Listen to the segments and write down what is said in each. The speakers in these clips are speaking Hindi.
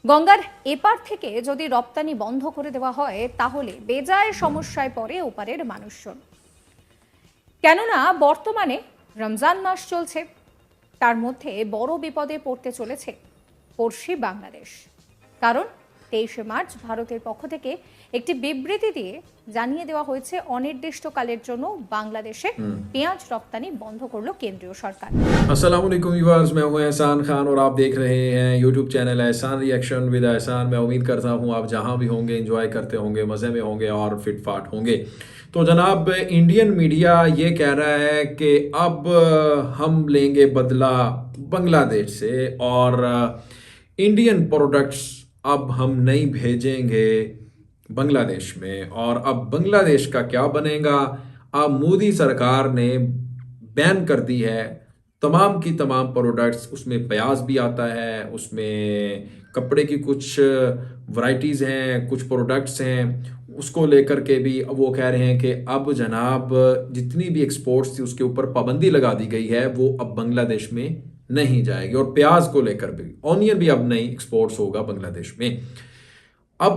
গঙ্গার এপার থেকে যদি রপ্তানি বন্ধ করে দেওয়া হয় তাহলে বেজায় সমস্যায় পড়ে ওপারের মানুষজন। কেননা বর্তমানে রমজান মাস চলছে, তার মধ্যে বড় বিপদে পড়তে চলেছে পড়শি বাংলাদেশ। কারণ 23শে মার্চ ভারতের পক্ষ থেকে একটি বিবৃতি দিয়ে জানিয়ে দেওয়া হয়েছে অনির্দিষ্টকালের জন্য বাংলাদেশে পেঁয়াজ রপ্তানি বন্ধ করলো কেন্দ্রীয় সরকার। अस्सलाम वालेकुम व्यूअर्स, मैं हूं एहसान खान और आप देख रहे हैं यूट्यूब चैनल एहसान रिएक्शन विद एहसान। मैं उम्मीद करता हूं आप जहां भी होंगे एंजॉय करते होंगे, मज़े में होंगे और फिट फाट होंगे। तो जनाब, इंडियन मीडिया ये कह रहा है कि अब हम लेंगे बदला बांग्लादेश से और इंडियन प्रोडक्ट्स अब हम नहीं भेजेंगे बांग्लादेश में। और अब बांग्लादेश का क्या बनेगा? अब मोदी सरकार ने बैन कर दी है तमाम की तमाम प्रोडक्ट्स। उसमें प्याज भी आता है, उसमें कपड़े की कुछ वैरायटीज़ हैं, कुछ प्रोडक्ट्स हैं, उसको लेकर के भी वो कह रहे हैं कि अब जनाब जितनी भी एक्सपोर्ट्स थी उसके ऊपर पाबंदी लगा दी गई है, वो अब बांग्लादेश में नहीं जाएगी। और प्याज को लेकर भी, ऑनियन भी अब नहीं एक्सपोर्ट्स होगा बांग्लादेश में। अब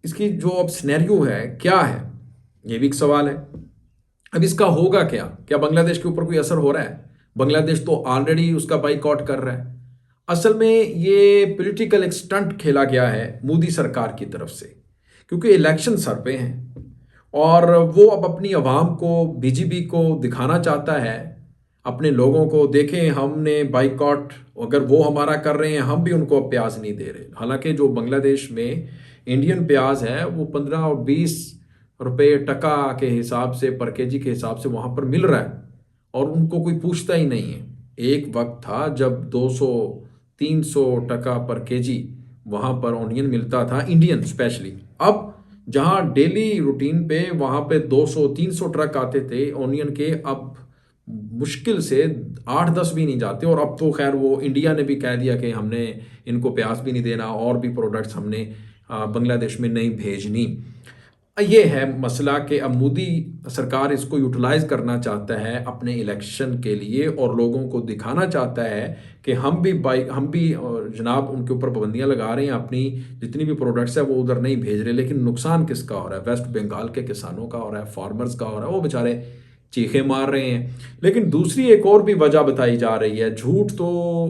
इसकी जो अब सिनेरियो है क्या है, ये भी एक सवाल है। अब इसका होगा क्या? क्या बांग्लादेश के ऊपर कोई असर हो रहा है? बांग्लादेश तो ऑलरेडी उसका बाइकआउट कर रहा है। असल में ये पॉलिटिकल एक स्टंट खेला गया है मोदी सरकार की तरफ से, क्योंकि इलेक्शन सर पे हैं और वो अब अपनी आवाम को, बीजेपी को दिखाना चाहता है, अपने लोगों को, देखें हमने बाइकआउट, अगर वो हमारा कर रहे हैं हम भी उनको अब प्याज नहीं दे रहे। हालांकि जो बांग्लादेश में इंडियन प्याज है वो 15 और 20 रुपये टका के हिसाब से, पर केजी के हिसाब से वहाँ पर मिल रहा है और उनको कोई पूछता ही नहीं है। एक वक्त था जब 200-300 टका पर केजी वहाँ पर ऑनियन मिलता था, इंडियन स्पेशली। अब जहाँ डेली रूटीन पे वहाँ पे 200-300 ट्रक आते थे ऑनियन के, अब मुश्किल से 8-10 भी नहीं जाते। और अब तो खैर वो इंडिया ने भी कह दिया कि हमने इनको प्याज भी नहीं देना और भी प्रोडक्ट्स हमने बांग्लादेश में नहीं भेजनी। ये है मसला कि अब मोदी सरकार इसको यूटिलाइज करना चाहता है अपने इलेक्शन के लिए और लोगों को दिखाना चाहता है कि हम भी जनाब उनके ऊपर पाबंदियां लगा रहे हैं, अपनी जितनी भी प्रोडक्ट्स है वो उधर नहीं भेज रहे। लेकिन नुकसान किसका हो रहा है? वेस्ट बंगाल के किसानों का हो रहा है, फार्मर्स का हो रहा है, वो बेचारे चीखे मार रहे हैं। लेकिन दूसरी एक और भी वजह बताई जा रही है, झूठ तो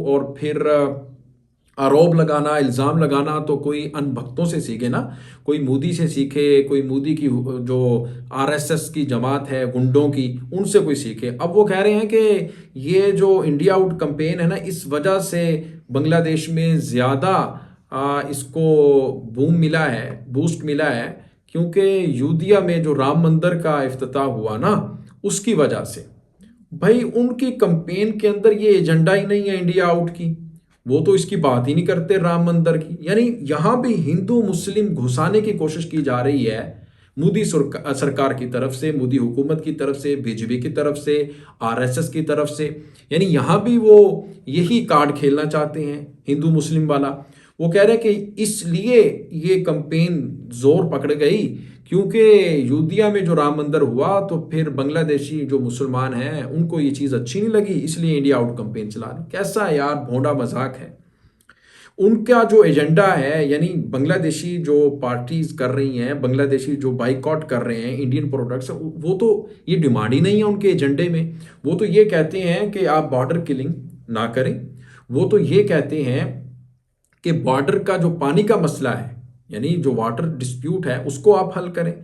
और फिर आरोप लगाना, इल्ज़ाम लगाना तो कोई अनभक्तों से सीखे ना, कोई मोदी से सीखे, कोई मोदी की जो आरएसएस की जमात है गुंडों की, उनसे कोई सीखे। अब वो कह रहे हैं कि ये जो इंडिया आउट कैंपेन है ना, इस वजह से बांग्लादेश में ज़्यादा इसको बूम मिला है, बूस्ट मिला है, क्योंकि यूदिया में जो राम मंदिर का इफ्तिताह हुआ ना, उसकी वजह से। भाई उनकी कैंपेन के अंदर ये एजेंडा ही नहीं है इंडिया आउट की, वो तो इसकी बात ही नहीं करते राम मंदिर की। यानी यहां भी हिंदू मुस्लिम घुसाने की कोशिश की जा रही है मोदी सरकार की तरफ से, मोदी हुकूमत की तरफ से, बीजेपी की तरफ से, आरएसएस की तरफ से। यानी यहां भी वो यही कार्ड खेलना चाहते हैं, हिंदू मुस्लिम वाला। वो कह रहे हैं कि इसलिए ये कैंपेन जोर पकड़ गई क्योंकि यूदिया में जो राम मंदिर हुआ तो फिर बांग्लादेशी जो मुसलमान हैं उनको ये चीज़ अच्छी नहीं लगी, इसलिए इंडिया आउट कैंपेन चला रही। कैसा यार भोंडा मजाक है उनका जो एजेंडा है। यानी बांग्लादेशी जो पार्टीज कर रही हैं, बांग्लादेशी जो बाइकआउट कर रहे हैं इंडियन प्रोडक्ट्स, वो तो ये डिमांड ही नहीं है उनके एजेंडे में। वो तो ये कहते हैं कि आप बॉर्डर किलिंग ना करें, वो तो ये कहते हैं कि बॉर्डर का जो पानी का मसला है, यानी जो वाटर डिस्प्यूट है, उसको आप हल करें।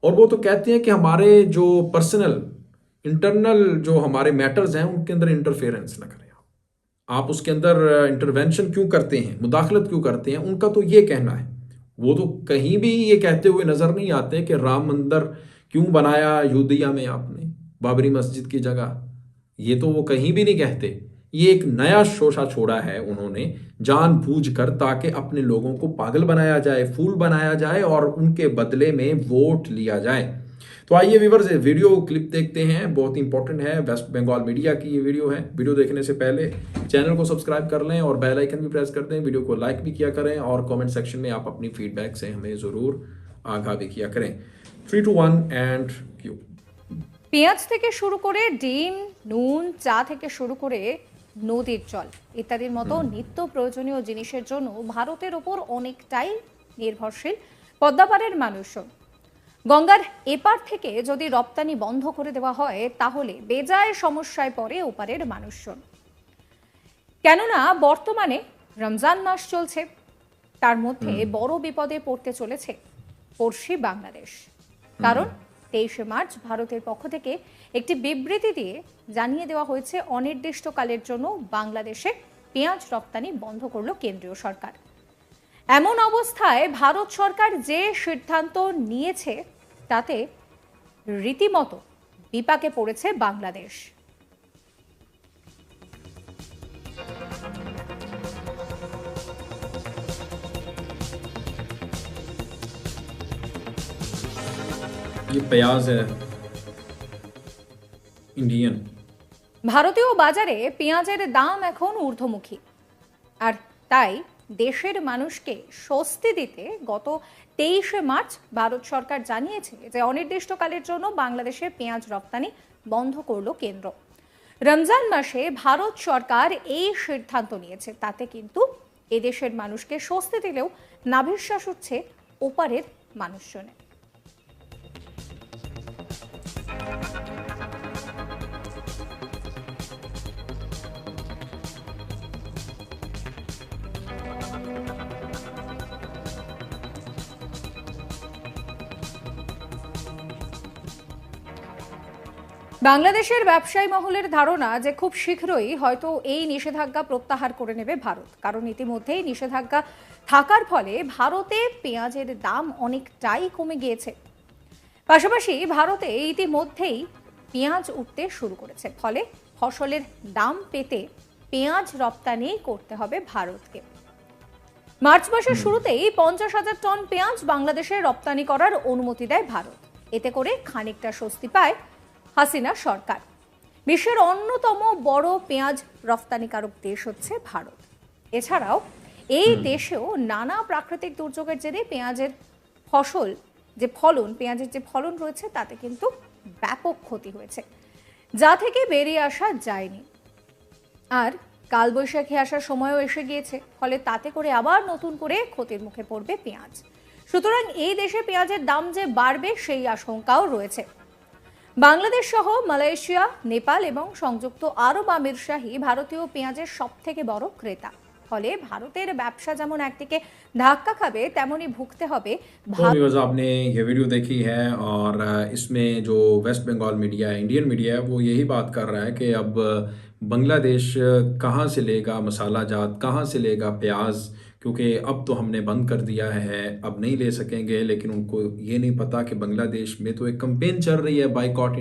और वो तो कहते हैं कि हमारे जो पर्सनल इंटरनल जो हमारे मैटर्स हैं उनके अंदर इंटरफेरेंस ना करें। आप उसके अंदर इंटरवेंशन क्यों करते हैं, मुदाखलत क्यों करते हैं, उनका तो ये कहना है। वो तो कहीं भी ये कहते हुए नजर नहीं आते कि राम मंदिर क्यों बनाया यूदिया में आपने, बाबरी मस्जिद की जगह। ये तो वो कहीं भी नहीं कहते। ये एक नया शोशा छोड़ा है उन्होंने जानबूझकर, ताकि अपने लोगों को पागल बनाया जाए, फूल बनाया जाए और उनके बदले में वोट लिया जाए। तो आइए व्यूअर्स वीडियो क्लिप देखते हैं, बहुत इंपॉर्टेंट है, वेस्ट बंगाल मीडिया की ये वीडियो है। वीडियो देखने से पहले चैनल को सब्सक्राइब कर लें और बेल आइकन भी प्रेस कर दें, वीडियो को लाइक भी किया करें और कमेंट सेक्शन में आप अपनी फीडबैक से हमें ज़रूर आगाह भी किया करें। 3, 2, 1 एंड क्यू। পেঁয়াজ থেকে শুরু করে ডিম, নুন, চা থেকে শুরু করে নদীর জল ইত্যাদির মতো নিত্য প্রয়োজনীয় জিনিসের জন্য ভারতের ওপর অনেকটাই নির্ভরশীল পদ্মাপাড়ের মানুষজন। গঙ্গার এপার থেকে যদি রপ্তানি বন্ধ করে দেওয়া হয় তাহলে বেজায় সমস্যায় পড়ে ওপারের মানুষজন। কেননা বর্তমানে রমজান মাস চলছে, তার মধ্যে বড় বিপদে পড়তে চলেছে পড়শি বাংলাদেশ। কারণ 23শে মার্চ ভারতের পক্ষ থেকে একটি বিবৃতি দিয়ে জানিয়ে দেওয়া হয়েছে অনির্দিষ্টকালের জন্য বাংলাদেশে পেঁয়াজ রপ্তানি বন্ধ করল কেন্দ্রীয় সরকার। এমন অবস্থায় ভারত সরকার যে সিদ্ধান্ত নিয়েছে তাতে রীতিমতো বিপাকে পড়েছে বাংলাদেশ। ये प्याज है इंडियन। ভারতীয় বাজারে পেঁয়াজের দাম এখন ঊর্ধ্বমুখী, আর তাই দেশের মানুষকে স্বস্তি দিতে গত 23শে মার্চ ভারত সরকার জানিয়েছে যে অনির্দিষ্টকালের জন্য বাংলাদেশে পেঁয়াজ রপ্তানি বন্ধ করল কেন্দ্র। রমজান মাসে ভারত সরকার এই সিদ্ধান্ত নিয়েছে, তাতে কিন্তু এদেশের মানুষকে স্বস্তি দিলেও নাভিশ্বাস হচ্ছে ওপারের মানুষজনের। বাংলাদেশের ব্যবসায়ী মহলের ধারণা যে খুব শীঘ্রই হয়তো এই নিষেধাজ্ঞা প্রত্যাহার করে নেবে ভারত, কারণ ইতিমধ্যেই নিষেধাজ্ঞা থাকার ফলে ভারতে পেঁয়াজের দাম অনেকটাই কমে গিয়েছে। পাশাপাশি ভারতে ইতিমধ্যেই পেঁয়াজ উঠতে শুরু করেছে, ফলে ফসলের দাম পেতে পেঁয়াজ রপ্তানি করতে হবে ভারতকে। মার্চ মাসের শুরুতেই 50,000 টন পেঁয়াজ বাংলাদেশে রপ্তানি করার অনুমতি দেয় ভারত। এতে করে খানিকটা স্বস্তি পায় হাসিনা সরকার। বিশ্বের অন্যতম বড় পেঁয়াজ রপ্তানিকারক দেশ হচ্ছে ভারত। এছাড়াও এই দেশেও নানা প্রাকৃতিক দুর্যোগের জেরে পেঁয়াজের পেঁয়াজের যে ফলন রয়েছে তাতে কিন্তু ব্যাপক ক্ষতি হয়েছে, যা থেকে বেরিয়ে আসা যায়নি। আর কালবৈশাখী আসার সময়ও এসে গিয়েছে, ফলে তাতে করে আবার নতুন করে ক্ষতির মুখে পড়বে পেঁয়াজ। সুতরাং এই দেশে পেঁয়াজের দাম যে বাড়বে সেই আশঙ্কাও রয়েছে। বাংলাদেশ সহ মালয়েশিয়া, নেপাল এবং সংযুক্ত আরব আমিরশাহী ভারতীয় পেঁয়াজের সবথেকে বড় ক্রেতা। ফলে ভারতের ব্যবসা যেমন একদিকে ধাক্কা খাবে, তেমনি भुगते হবে। तो व्यूअर्स, आपने ये वीडियो देखी है और इसमें जो वेस्ट बंगाल मीडिया है, इंडियन मीडिया है, वो यही बात कर रहा है कि अब बांग्लादेश कहाँ से लेगा मसाला जात, कहाँ से लेगा प्याज, क्योंकि अब तो हमने बंद कर दिया है, अब नहीं ले सकेंगे। लेकिन उनको ये नहीं पता कि बांग्लादेश में तो एक कैंपेन चल रही है बाइकॉट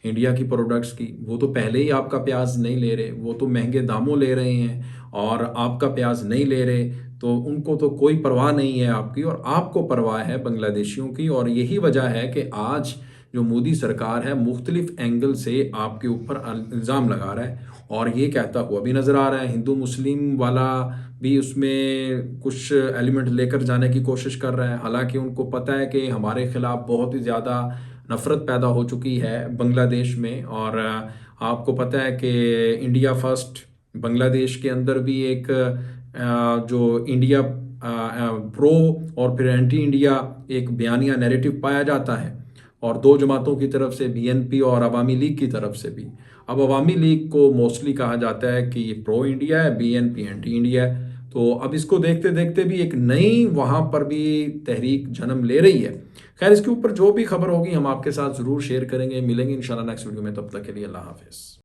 इंडिया की प्रोडक्ट्स की। वो तो पहले ही आपका प्याज नहीं ले रहे, वो तो महंगे दामों ले रहे हैं और आपका प्याज नहीं ले रहे, तो उनको तो कोई परवाह नहीं है आपकी, और आपको परवाह है बांग्लादेशियों की। और यही वजह है कि आज जो मोदी सरकार है मुख्तलिफ एंगल से आपके ऊपर इल्ज़ाम लगा रहा है और ये कहता हुआ भी नज़र आ रहा है। हिंदू मुस्लिम वाला भी उसमें कुछ एलिमेंट लेकर जाने की कोशिश कर रहा है, हालांकि उनको पता है कि हमारे खिलाफ बहुत ही ज़्यादा नफ़रत पैदा हो चुकी है बांग्लादेश में। और आपको पता है कि इंडिया फर्स्ट, बांग्लादेश के अंदर भी एक जो इंडिया प्रो और फिर एंटी इंडिया एक बयानिया नैरेटिव पाया जाता है, और दो जमातों की तरफ से बीएनपी और अवामी लीग की तरफ से भी। अब अवामी लीग को मोस्टली कहा जाता है कि ये प्रो इंडिया है, बीएनपी एंटी इंडिया है। तो अब इसको देखते देखते भी एक नई वहाँ पर भी तहरीक जन्म ले रही है। खैर, इसके ऊपर जो भी खबर होगी हम आपके साथ ज़रूर शेयर करेंगे। मिलेंगे इंशाल्लाह नेक्स्ट वीडियो में, तब तक के लिए अल्लाह हाफिज़।